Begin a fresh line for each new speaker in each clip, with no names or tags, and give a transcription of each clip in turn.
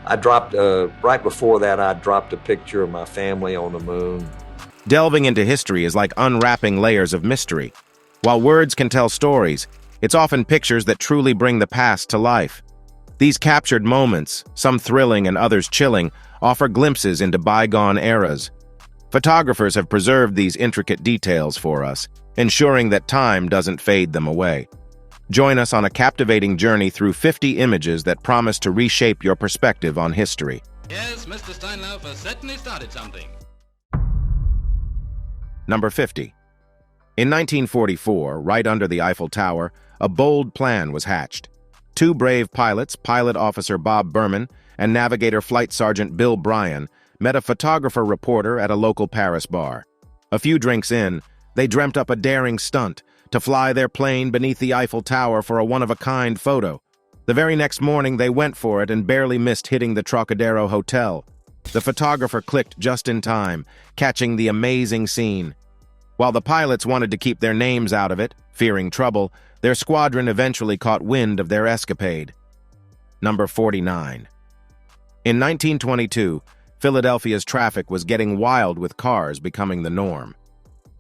Right before that, I dropped a picture of my family on the moon.
Delving into history is like unwrapping layers of mystery. While words can tell stories, it's often pictures that truly bring the past to life. These captured moments, some thrilling and others chilling, offer glimpses into bygone eras. Photographers have preserved these intricate details for us, ensuring that time doesn't fade them away. Join us on a captivating journey through 50 images that promise to reshape your perspective on history.
Yes, Mr. Steinlauf certainly started something.
Number 50. In 1944, right under the Eiffel Tower, a bold plan was hatched. Two brave pilots, Pilot Officer Bob Berman and Navigator Flight Sergeant Bill Bryan, met a photographer-reporter at a local Paris bar. A few drinks in, they dreamt up a daring stunt to fly their plane beneath the Eiffel Tower for a one-of-a-kind photo. The very next morning, they went for it and barely missed hitting the Trocadero Hotel. The photographer clicked just in time, catching the amazing scene. While the pilots wanted to keep their names out of it, fearing trouble, their squadron eventually caught wind of their escapade. Number 49. In 1922, Philadelphia's traffic was getting wild with cars becoming the norm.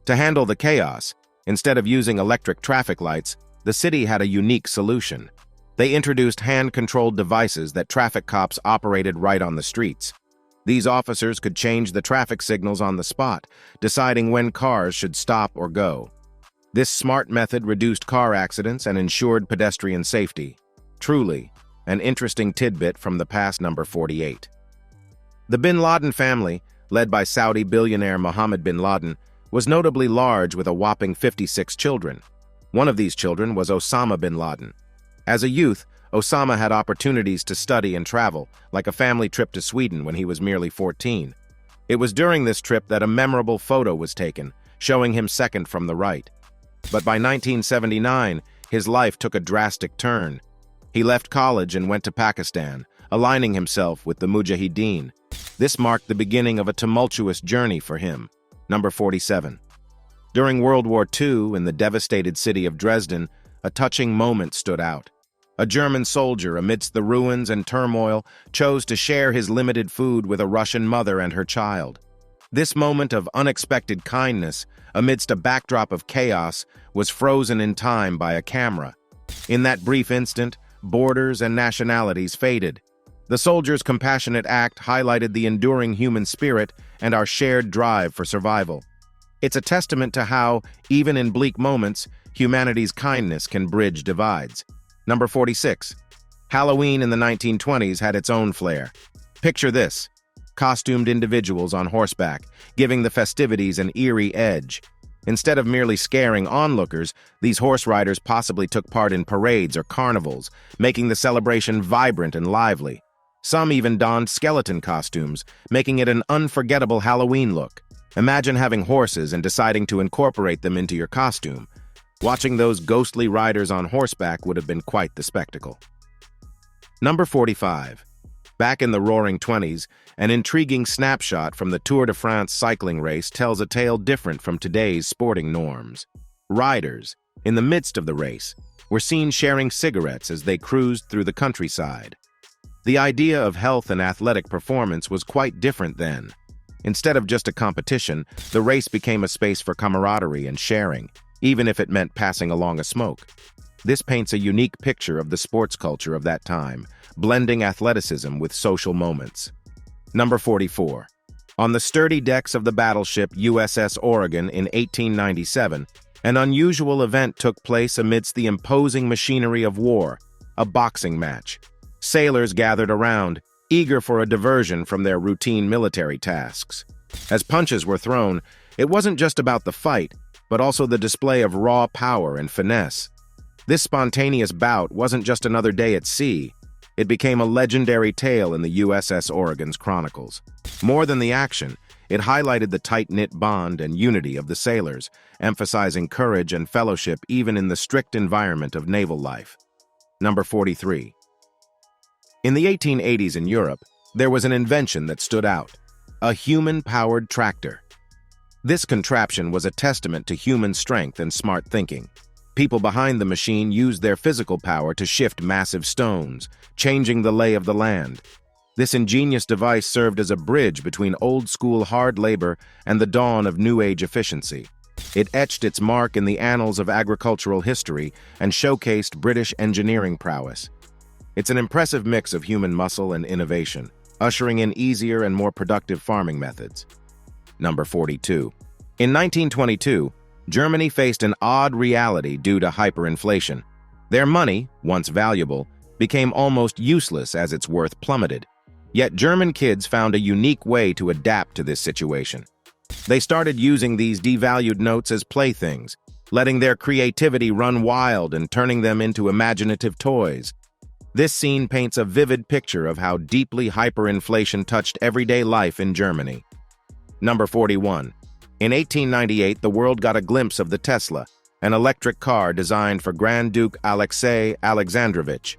To handle the chaos, instead of using electric traffic lights, the city had a unique solution. They introduced hand-controlled devices that traffic cops operated right on the streets. These officers could change the traffic signals on the spot, deciding when cars should stop or go. This smart method reduced car accidents and ensured pedestrian safety. Truly, an interesting tidbit from the past. Number 48. The bin Laden family, led by Saudi billionaire Mohammed bin Laden, was notably large with a whopping 56 children. One of these children was Osama bin Laden. As a youth, Osama had opportunities to study and travel, like a family trip to Sweden when he was merely 14. It was during this trip that a memorable photo was taken, showing him second from the right. But by 1979, his life took a drastic turn. He left college and went to Pakistan, aligning himself with the Mujahideen. This marked the beginning of a tumultuous journey for him. Number 47. During World War II, in the devastated city of Dresden, a touching moment stood out. A German soldier, amidst the ruins and turmoil, chose to share his limited food with a Russian mother and her child. This moment of unexpected kindness, amidst a backdrop of chaos, was frozen in time by a camera. In that brief instant, borders and nationalities faded. The soldier's compassionate act highlighted the enduring human spirit and our shared drive for survival. It's a testament to how, even in bleak moments, humanity's kindness can bridge divides. Number 46. Halloween in the 1920s had its own flair. Picture this: costumed individuals on horseback, giving the festivities an eerie edge. Instead of merely scaring onlookers, these horse riders possibly took part in parades or carnivals, making the celebration vibrant and lively. Some even donned skeleton costumes, making it an unforgettable Halloween look. Imagine having horses and deciding to incorporate them into your costume. Watching those ghostly riders on horseback would have been quite the spectacle. Number 45. Back in the Roaring '20s, an intriguing snapshot from the Tour de France cycling race tells a tale different from today's sporting norms. Riders, in the midst of the race, were seen sharing cigarettes as they cruised through the countryside. The idea of health and athletic performance was quite different then. Instead of just a competition, the race became a space for camaraderie and sharing, even if it meant passing along a smoke. This paints a unique picture of the sports culture of that time, blending athleticism with social moments. Number 44. On the sturdy decks of the battleship USS Oregon in 1897, an unusual event took place amidst the imposing machinery of war, a boxing match. Sailors gathered around, eager for a diversion from their routine military tasks. As punches were thrown, it wasn't just about the fight, but also the display of raw power and finesse. This spontaneous bout wasn't just another day at sea. It became a legendary tale in the USS Oregon's chronicles. More than the action, it highlighted the tight-knit bond and unity of the sailors, emphasizing courage and fellowship even in the strict environment of naval life. Number 43. In the 1880s in Europe, there was an invention that stood out: a human-powered tractor. This contraption was a testament to human strength and smart thinking. People behind the machine used their physical power to shift massive stones, changing the lay of the land. This ingenious device served as a bridge between old-school hard labor and the dawn of New Age efficiency. It etched its mark in the annals of agricultural history and showcased British engineering prowess. It's an impressive mix of human muscle and innovation, ushering in easier and more productive farming methods. Number 42. In 1922, Germany faced an odd reality due to hyperinflation. Their money, once valuable, became almost useless as its worth plummeted. Yet German kids found a unique way to adapt to this situation. They started using these devalued notes as playthings, letting their creativity run wild and turning them into imaginative toys. This scene paints a vivid picture of how deeply hyperinflation touched everyday life in Germany. Number 41. In 1898, the world got a glimpse of the Tesla, an electric car designed for Grand Duke Alexei Alexandrovich.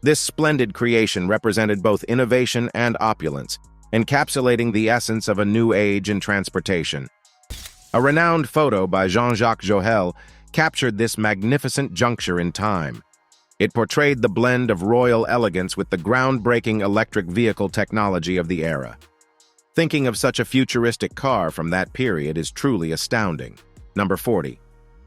This splendid creation represented both innovation and opulence, encapsulating the essence of a new age in transportation. A renowned photo by Jean-Jacques Johel captured this magnificent juncture in time. It portrayed the blend of royal elegance with the groundbreaking electric vehicle technology of the era. Thinking of such a futuristic car from that period is truly astounding. Number 40.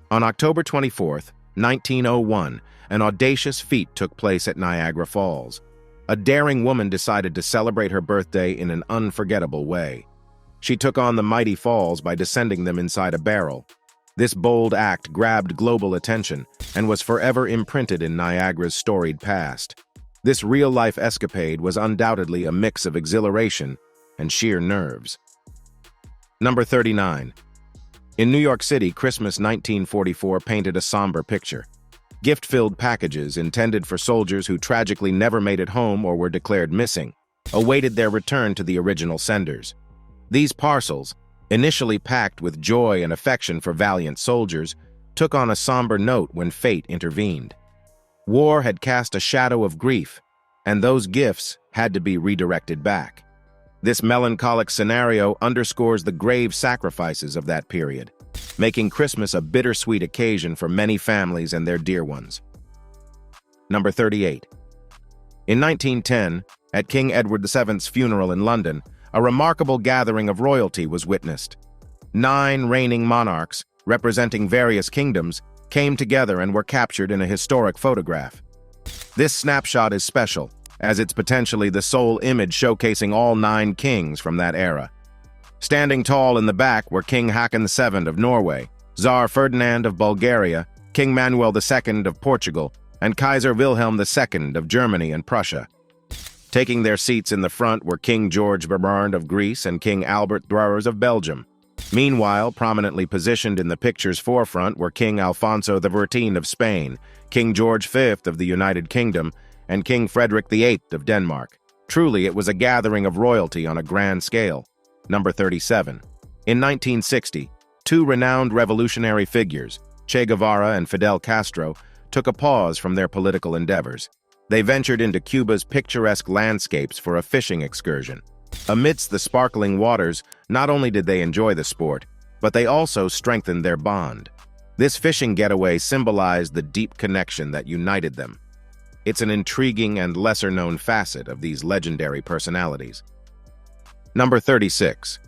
On October 24, 1901, an audacious feat took place at Niagara Falls. A daring woman decided to celebrate her birthday in an unforgettable way. She took on the mighty falls by descending them inside a barrel. This bold act grabbed global attention and was forever imprinted in Niagara's storied past. This real-life escapade was undoubtedly a mix of exhilaration and sheer nerves. Number 39. In New York City, Christmas 1944 painted a somber picture. Gift-filled packages intended for soldiers who tragically never made it home or were declared missing awaited their return to the original senders. These parcels, initially packed with joy and affection for valiant soldiers, took on a somber note when fate intervened. War had cast a shadow of grief, and those gifts had to be redirected back. This melancholic scenario underscores the grave sacrifices of that period, making Christmas a bittersweet occasion for many families and their dear ones. Number 38. In 1910, at King Edward VII's funeral in London, a remarkable gathering of royalty was witnessed. 9 reigning monarchs, representing various kingdoms, came together and were captured in a historic photograph. This snapshot is special, as it's potentially the sole image showcasing all 9 kings from that era. Standing tall in the back were King Haakon VII of Norway, Tsar Ferdinand of Bulgaria, King Manuel II of Portugal, and Kaiser Wilhelm II of Germany and Prussia. Taking their seats in the front were King George Bernard of Greece and King Albert Drouers of Belgium. Meanwhile, prominently positioned in the picture's forefront were King Alfonso XIII of Spain, King George V of the United Kingdom, and King Frederick VIII of Denmark. Truly, it was a gathering of royalty on a grand scale. Number 37. In 1960, 2 renowned revolutionary figures, Che Guevara and Fidel Castro, took a pause from their political endeavors. They ventured into Cuba's picturesque landscapes for a fishing excursion. Amidst the sparkling waters, not only did they enjoy the sport, but they also strengthened their bond. This fishing getaway symbolized the deep connection that united them. It's an intriguing and lesser-known facet of these legendary personalities. Number 36.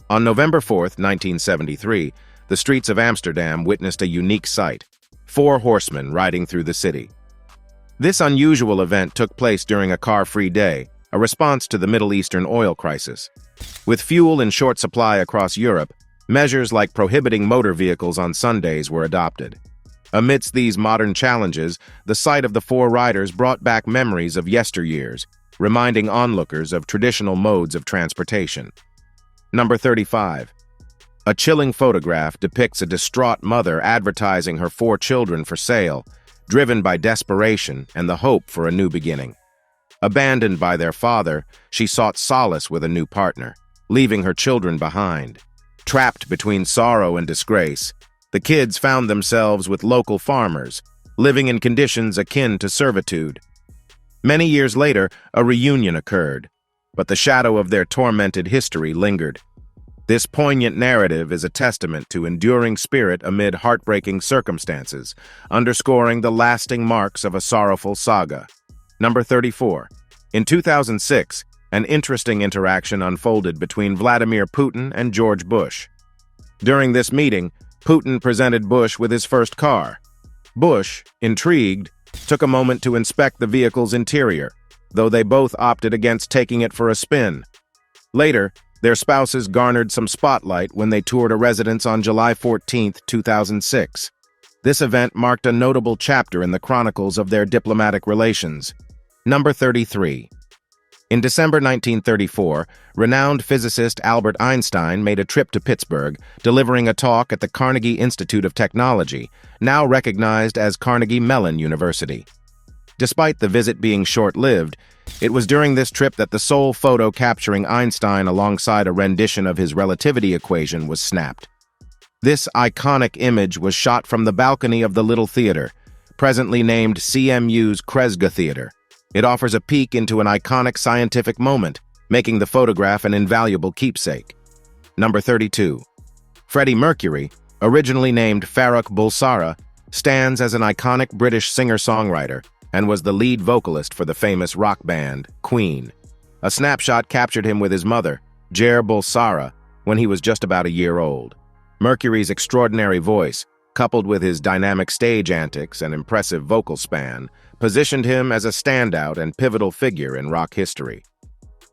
On November 4, 1973, the streets of Amsterdam witnessed a unique sight: 4 horsemen riding through the city. This unusual event took place during a car-free day, a response to the Middle Eastern oil crisis. With fuel in short supply across Europe, measures like prohibiting motor vehicles on Sundays were adopted. Amidst these modern challenges, the sight of the 4 riders brought back memories of yesteryears, reminding onlookers of traditional modes of transportation. Number 35. A chilling photograph depicts a distraught mother advertising her 4 children for sale, driven by desperation and the hope for a new beginning. Abandoned by their father, she sought solace with a new partner, leaving her children behind. Trapped between sorrow and disgrace, the kids found themselves with local farmers, living in conditions akin to servitude. Many years later, a reunion occurred, but the shadow of their tormented history lingered. This poignant narrative is a testament to enduring spirit amid heartbreaking circumstances, underscoring the lasting marks of a sorrowful saga. Number 34. In 2006, An interesting interaction unfolded between Vladimir Putin and George Bush. During this meeting, Putin presented Bush with his first car. Bush, intrigued, took a moment to inspect the vehicle's interior, though they both opted against taking it for a spin. Later, their spouses garnered some spotlight when they toured a residence on July 14, 2006. This event marked a notable chapter in the chronicles of their diplomatic relations. Number 33. In December 1934, renowned physicist Albert Einstein made a trip to Pittsburgh, delivering a talk at the Carnegie Institute of Technology, now recognized as Carnegie Mellon University. Despite the visit being short-lived, it was during this trip that the sole photo capturing Einstein alongside a rendition of his relativity equation was snapped. This iconic image was shot from the balcony of the Little Theater, presently named CMU's Kresge Theater. It offers a peek into an iconic scientific moment, making the photograph an invaluable keepsake. Number 32. Freddie Mercury, originally named Farrokh Bulsara, stands as an iconic British singer-songwriter and was the lead vocalist for the famous rock band, Queen. A snapshot captured him with his mother, Jair Bulsara, when he was just about a year old. Mercury's extraordinary voice, coupled with his dynamic stage antics and impressive vocal span, positioned him as a standout and pivotal figure in rock history.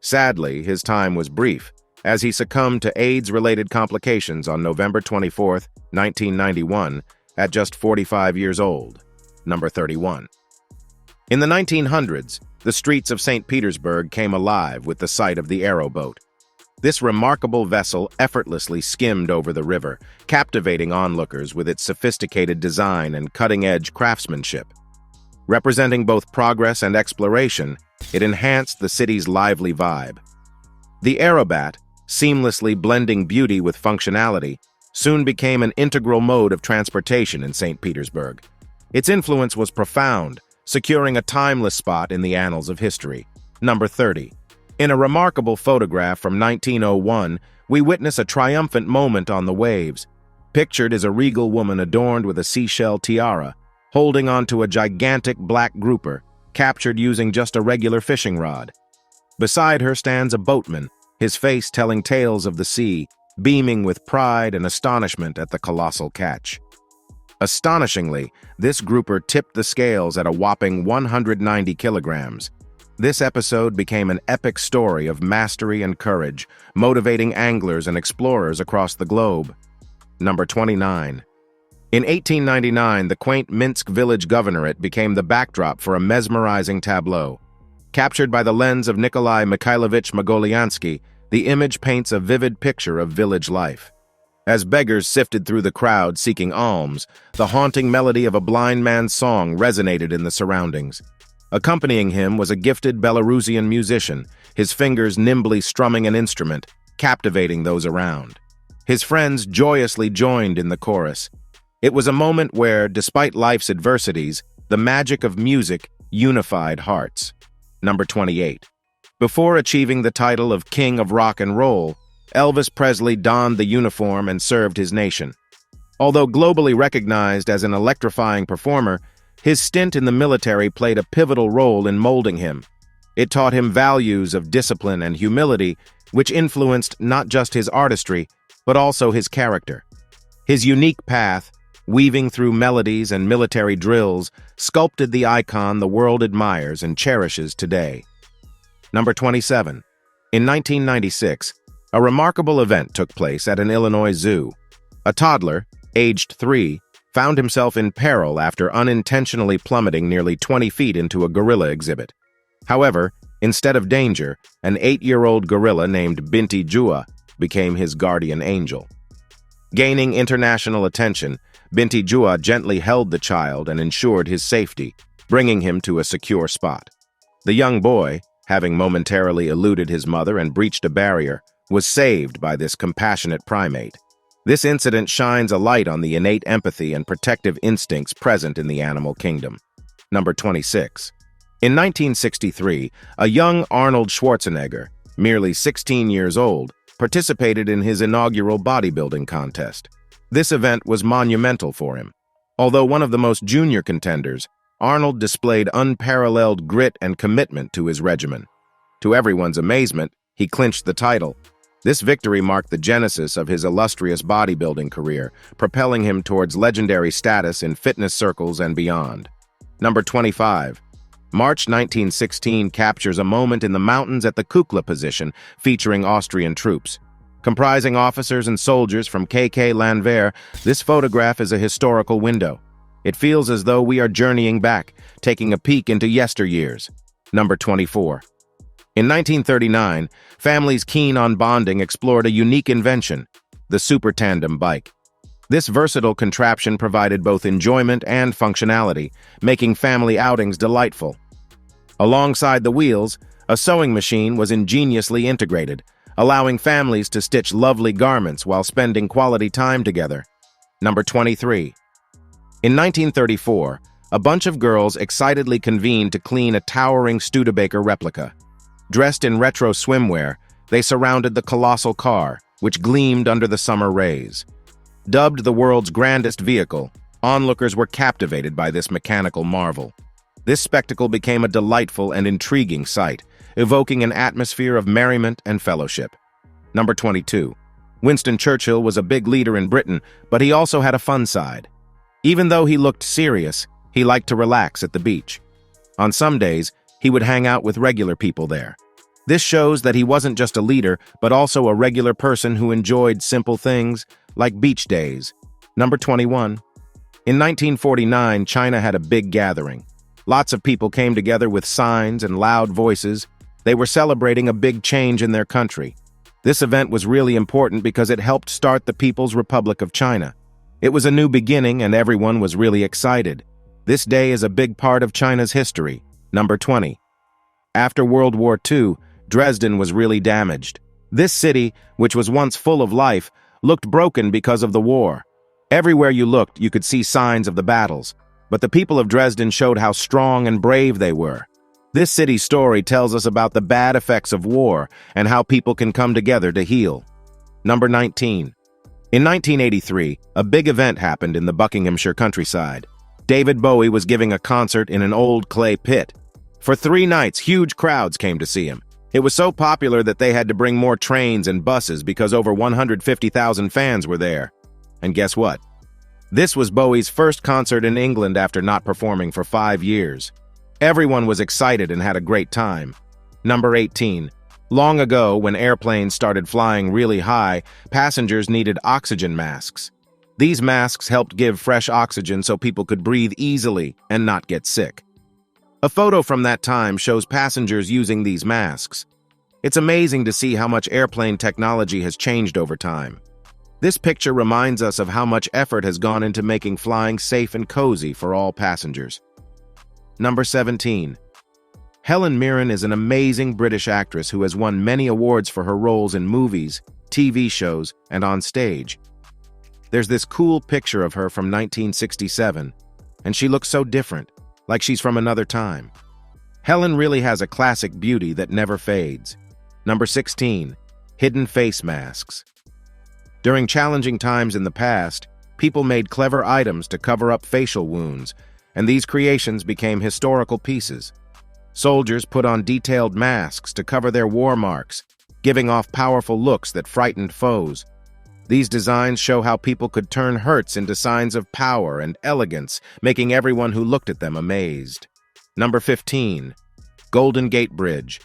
Sadly, his time was brief, as he succumbed to AIDS-related complications on November 24, 1991, at just 45 years old. Number 31. In the 1900s, the streets of St. Petersburg came alive with the sight of the aeroboat. This remarkable vessel effortlessly skimmed over the river, captivating onlookers with its sophisticated design and cutting-edge craftsmanship. Representing both progress and exploration, it enhanced the city's lively vibe. The aerobat, seamlessly blending beauty with functionality, soon became an integral mode of transportation in St. Petersburg. Its influence was profound, securing a timeless spot in the annals of history. Number 30. In a remarkable photograph from 1901, we witness a triumphant moment on the waves. Pictured is a regal woman adorned with a seashell tiara, holding onto a gigantic black grouper, captured using just a regular fishing rod. Beside her stands a boatman, his face telling tales of the sea, beaming with pride and astonishment at the colossal catch. Astonishingly, this grouper tipped the scales at a whopping 190 kilograms. This episode became an epic story of mastery and courage, motivating anglers and explorers across the globe. Number 29. In 1899, the quaint Minsk village governorate became the backdrop for a mesmerizing tableau. Captured by the lens of Nikolai Mikhailovich Mogolyansky, the image paints a vivid picture of village life. As beggars sifted through the crowd seeking alms, the haunting melody of a blind man's song resonated in the surroundings. Accompanying him was a gifted Belarusian musician, his fingers nimbly strumming an instrument, captivating those around. His friends joyously joined in the chorus. It was a moment where, despite life's adversities, the magic of music unified hearts. Number 28. Before achieving the title of King of Rock and Roll, Elvis Presley donned the uniform and served his nation. Although globally recognized as an electrifying performer, his stint in the military played a pivotal role in molding him. It taught him values of discipline and humility, which influenced not just his artistry, but also his character. His unique path, weaving through melodies and military drills, sculpted the icon the world admires and cherishes today. Number 27. In 1996, a remarkable event took place at an Illinois zoo. A toddler, aged 3, found himself in peril after unintentionally plummeting nearly 20 feet into a gorilla exhibit. However, instead of danger, an 8-year-old gorilla named Binti Jua became his guardian angel. Gaining international attention, Binti Jua gently held the child and ensured his safety, bringing him to a secure spot. The young boy, having momentarily eluded his mother and breached a barrier, was saved by this compassionate primate. This incident shines a light on the innate empathy and protective instincts present in the animal kingdom. Number 26. In 1963, a young Arnold Schwarzenegger, merely 16 years old, participated in his inaugural bodybuilding contest. This event was monumental for him. Although one of the most junior contenders, Arnold displayed unparalleled grit and commitment to his regimen. To everyone's amazement, he clinched the title. This victory marked the genesis of his illustrious bodybuilding career, propelling him towards legendary status in fitness circles and beyond. Number 25. March 1916 captures a moment in the mountains at the Kukla position featuring Austrian troops. Comprising officers and soldiers from KK Landwehr, this photograph is a historical window. It feels as though we are journeying back, taking a peek into yesteryears. Number 24. In 1939, families keen on bonding explored a unique invention, the super tandem bike. This versatile contraption provided both enjoyment and functionality, making family outings delightful. Alongside the wheels, a sewing machine was ingeniously integrated, allowing families to stitch lovely garments while spending quality time together. Number 23. In 1934, a bunch of girls excitedly convened to clean a towering Studebaker replica. Dressed in retro swimwear, they surrounded the colossal car, which gleamed under the summer rays. Dubbed the world's grandest vehicle, onlookers were captivated by this mechanical marvel. This spectacle became a delightful and intriguing sight, evoking an atmosphere of merriment and fellowship. Number 22. Winston Churchill was a big leader in Britain, but he also had a fun side. Even though he looked serious, he liked to relax at the beach. On some days, he would hang out with regular people there. This shows that he wasn't just a leader, but also a regular person who enjoyed simple things, like beach days. Number 21. In 1949, China had a big gathering. Lots of people came together with signs and loud voices. They were celebrating a big change in their country. This event was really important because it helped start the People's Republic of China. It was a new beginning and everyone was really excited. This day is a big part of China's history. Number 20. After World War II, Dresden was really damaged. This city, which was once full of life, looked broken because of the war. Everywhere you looked, you could see signs of the battles. But the people of Dresden showed how strong and brave they were. This city's story tells us about the bad effects of war and how people can come together to heal. Number 19. In 1983, a big event happened in the Buckinghamshire countryside. David Bowie was giving a concert in an old clay pit. For 3 nights, huge crowds came to see him. It was so popular that they had to bring more trains and buses because over 150,000 fans were there. And guess what? This was Bowie's first concert in England after not performing for 5 years. Everyone was excited and had a great time. Number 18. Long ago, when airplanes started flying really high, passengers needed oxygen masks. These masks helped give fresh oxygen so people could breathe easily and not get sick. A photo from that time shows passengers using these masks. It's amazing to see how much airplane technology has changed over time. This picture reminds us of how much effort has gone into making flying safe and cozy for all passengers. Number 17. Helen Mirren is an amazing British actress who has won many awards for her roles in movies, TV shows, and on stage. There's this cool picture of her from 1967, and she looks so different, like she's from another time. Helen really has a classic beauty that never fades. Number 16. Hidden face masks. During challenging times in the past, people made clever items to cover up facial wounds, and these creations became historical pieces. Soldiers put on detailed masks to cover their war marks, giving off powerful looks that frightened foes. These designs show how people could turn hurts into signs of power and elegance, making everyone who looked at them amazed. Number 15. Golden Gate Bridge.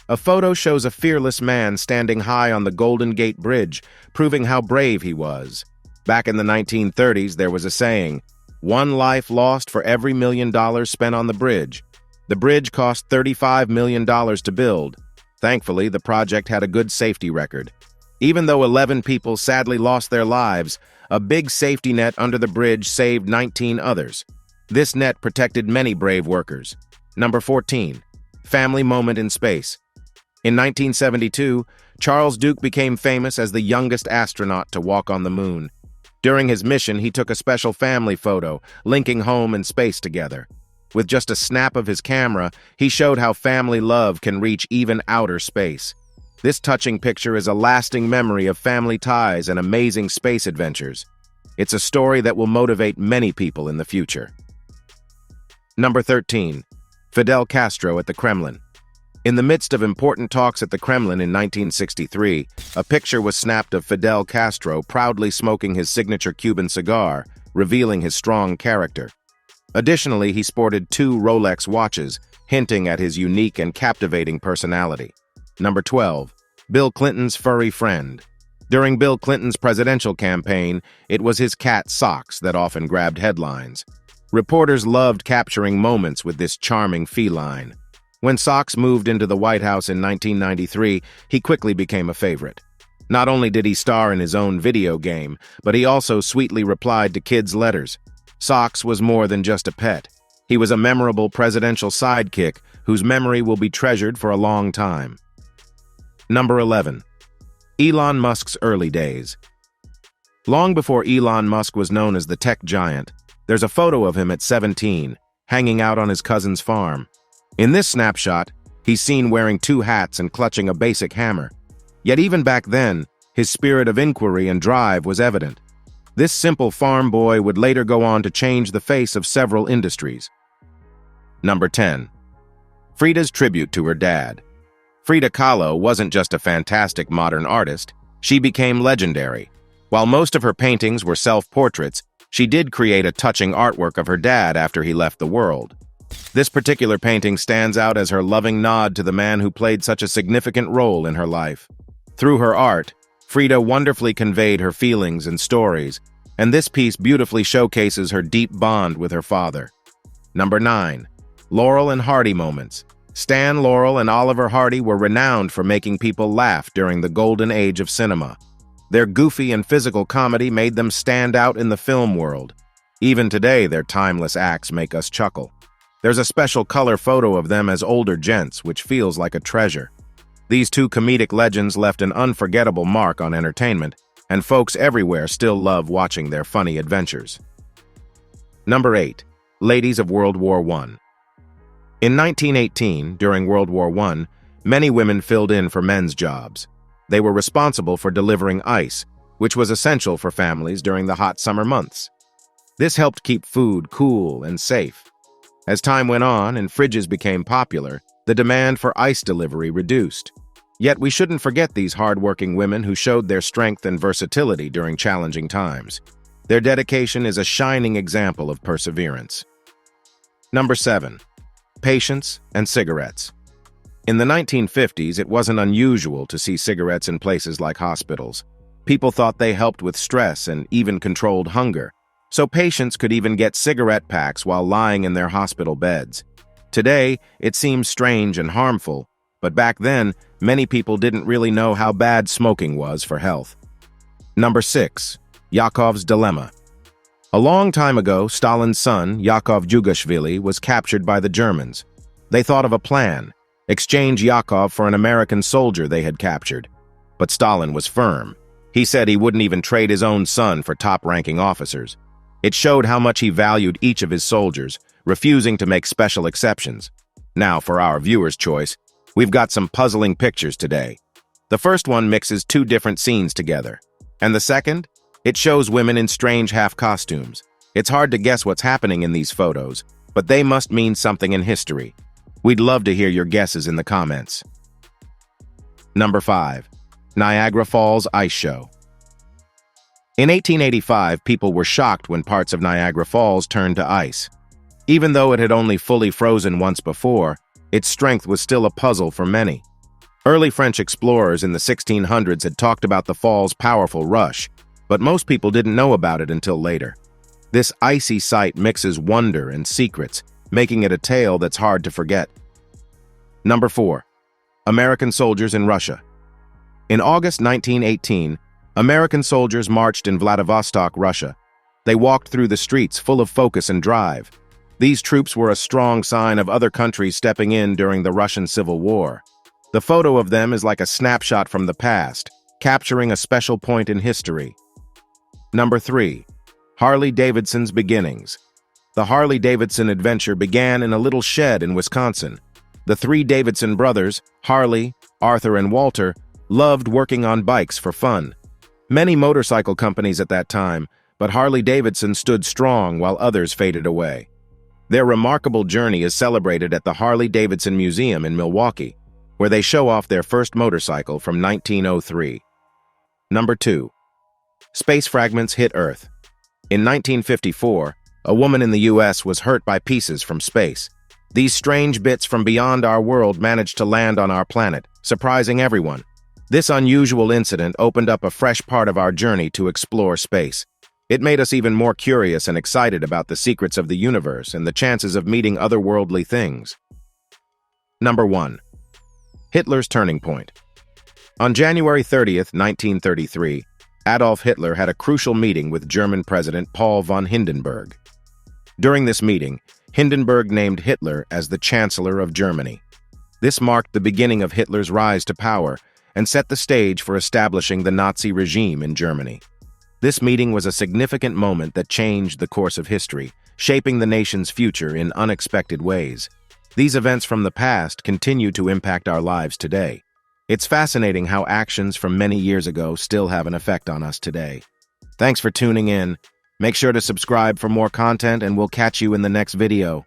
A photo shows a fearless man standing high on the Golden Gate Bridge, proving how brave he was. Back in the 1930s, there was a saying, "One life lost for every $1 million spent on the bridge." The bridge cost $35 million to build. Thankfully, the project had a good safety record. Even though 11 people sadly lost their lives, a big safety net under the bridge saved 19 others. This net protected many brave workers. Number 14. Family moment in space. In 1972, Charles Duke became famous as the youngest astronaut to walk on the moon. During his mission, he took a special family photo, linking home and space together. With just a snap of his camera, he showed how family love can reach even outer space. This touching picture is a lasting memory of family ties and amazing space adventures. It's a story that will motivate many people in the future. Number 13. Fidel Castro at the Kremlin. In the midst of important talks at the Kremlin in 1963, a picture was snapped of Fidel Castro proudly smoking his signature Cuban cigar, revealing his strong character. Additionally, he sported 2 Rolex watches, hinting at his unique and captivating personality. Number 12. Bill Clinton's furry friend. During Bill Clinton's presidential campaign, it was his cat Socks that often grabbed headlines. Reporters loved capturing moments with this charming feline. When Socks moved into the White House in 1993, he quickly became a favorite. Not only did he star in his own video game, but he also sweetly replied to kids' letters. Socks was more than just a pet. He was a memorable presidential sidekick whose memory will be treasured for a long time. Number 11. Elon Musk's early days. Long before Elon Musk was known as the tech giant, there's a photo of him at 17, hanging out on his cousin's farm. In this snapshot, he's seen wearing 2 hats and clutching a basic hammer. Yet even back then, his spirit of inquiry and drive was evident. This simple farm boy would later go on to change the face of several industries. Number 10. Frida's tribute to her dad. Frida Kahlo wasn't just a fantastic modern artist, she became legendary. While most of her paintings were self-portraits, she did create a touching artwork of her dad after he left the world. This particular painting stands out as her loving nod to the man who played such a significant role in her life. Through her art, Frida wonderfully conveyed her feelings and stories, and this piece beautifully showcases her deep bond with her father. Number 9. Laurel and Hardy moments. Stan Laurel and Oliver Hardy were renowned for making people laugh during the golden age of cinema. Their goofy and physical comedy made them stand out in the film world. Even today, their timeless acts make us chuckle. There's a special color photo of them as older gents, which feels like a treasure. These 2 comedic legends left an unforgettable mark on entertainment, and folks everywhere still love watching their funny adventures. Number 8. Ladies of World War I. In 1918, during World War I, many women filled in for men's jobs. They were responsible for delivering ice, which was essential for families during the hot summer months. This helped keep food cool and safe. As time went on and fridges became popular, the demand for ice delivery reduced. Yet we shouldn't forget these hard-working women who showed their strength and versatility during challenging times. Their dedication is a shining example of perseverance. Number 7. Patience and cigarettes. In the 1950s, it wasn't unusual to see cigarettes in places like hospitals. People thought they helped with stress and even controlled hunger, so patients could even get cigarette packs while lying in their hospital beds. Today, it seems strange and harmful, but back then, many people didn't really know how bad smoking was for health. Number 6. Yakov's dilemma. A long time ago, Stalin's son, Yakov Jugashvili, was captured by the Germans. They thought of a plan: exchange Yakov for an American soldier they had captured. But Stalin was firm. He said he wouldn't even trade his own son for top-ranking officers. It showed how much he valued each of his soldiers, refusing to make special exceptions. Now, for our viewer's choice, we've got some puzzling pictures today. The first one mixes 2 different scenes together. And the second? It shows women in strange half-costumes. It's hard to guess what's happening in these photos, but they must mean something in history. We'd love to hear your guesses in the comments. Number 5. Niagara Falls Ice Show. In 1885, people were shocked when parts of Niagara Falls turned to ice. Even though it had only fully frozen once before, its strength was still a puzzle for many. Early French explorers in the 1600s had talked about the fall's powerful rush, but most people didn't know about it until later. This icy sight mixes wonder and secrets, making it a tale that's hard to forget. Number 4. American soldiers in Russia. In August 1918, American soldiers marched in Vladivostok, Russia. They walked through the streets full of focus and drive. These troops were a strong sign of other countries stepping in during the Russian Civil War. The photo of them is like a snapshot from the past, capturing a special point in history. Number 3. Harley-Davidson's beginnings. The Harley-Davidson adventure began in a little shed in Wisconsin. The 3 Davidson brothers, Harley, Arthur, and Walter, loved working on bikes for fun. Many motorcycle companies at that time, but Harley-Davidson stood strong while others faded away. Their remarkable journey is celebrated at the Harley-Davidson Museum in Milwaukee. where they show off their first motorcycle from 1903. Number 2. Space fragments hit Earth. In 1954, a woman in the U.S. was hurt by pieces from space. These strange bits from beyond our world managed to land on our planet, surprising everyone. This unusual incident opened up a fresh part of our journey to explore space. It made us even more curious and excited about the secrets of the universe and the chances of meeting otherworldly things. Number 1. Hitler's turning point. On January 30th, 1933, Adolf Hitler had a crucial meeting with German President Paul von Hindenburg. During this meeting, Hindenburg named Hitler as the Chancellor of Germany. This marked the beginning of Hitler's rise to power and set the stage for establishing the Nazi regime in Germany. This meeting was a significant moment that changed the course of history, shaping the nation's future in unexpected ways. These events from the past continue to impact our lives today. It's fascinating how actions from many years ago still have an effect on us today. Thanks for tuning in. Make sure to subscribe for more content, and we'll catch you in the next video.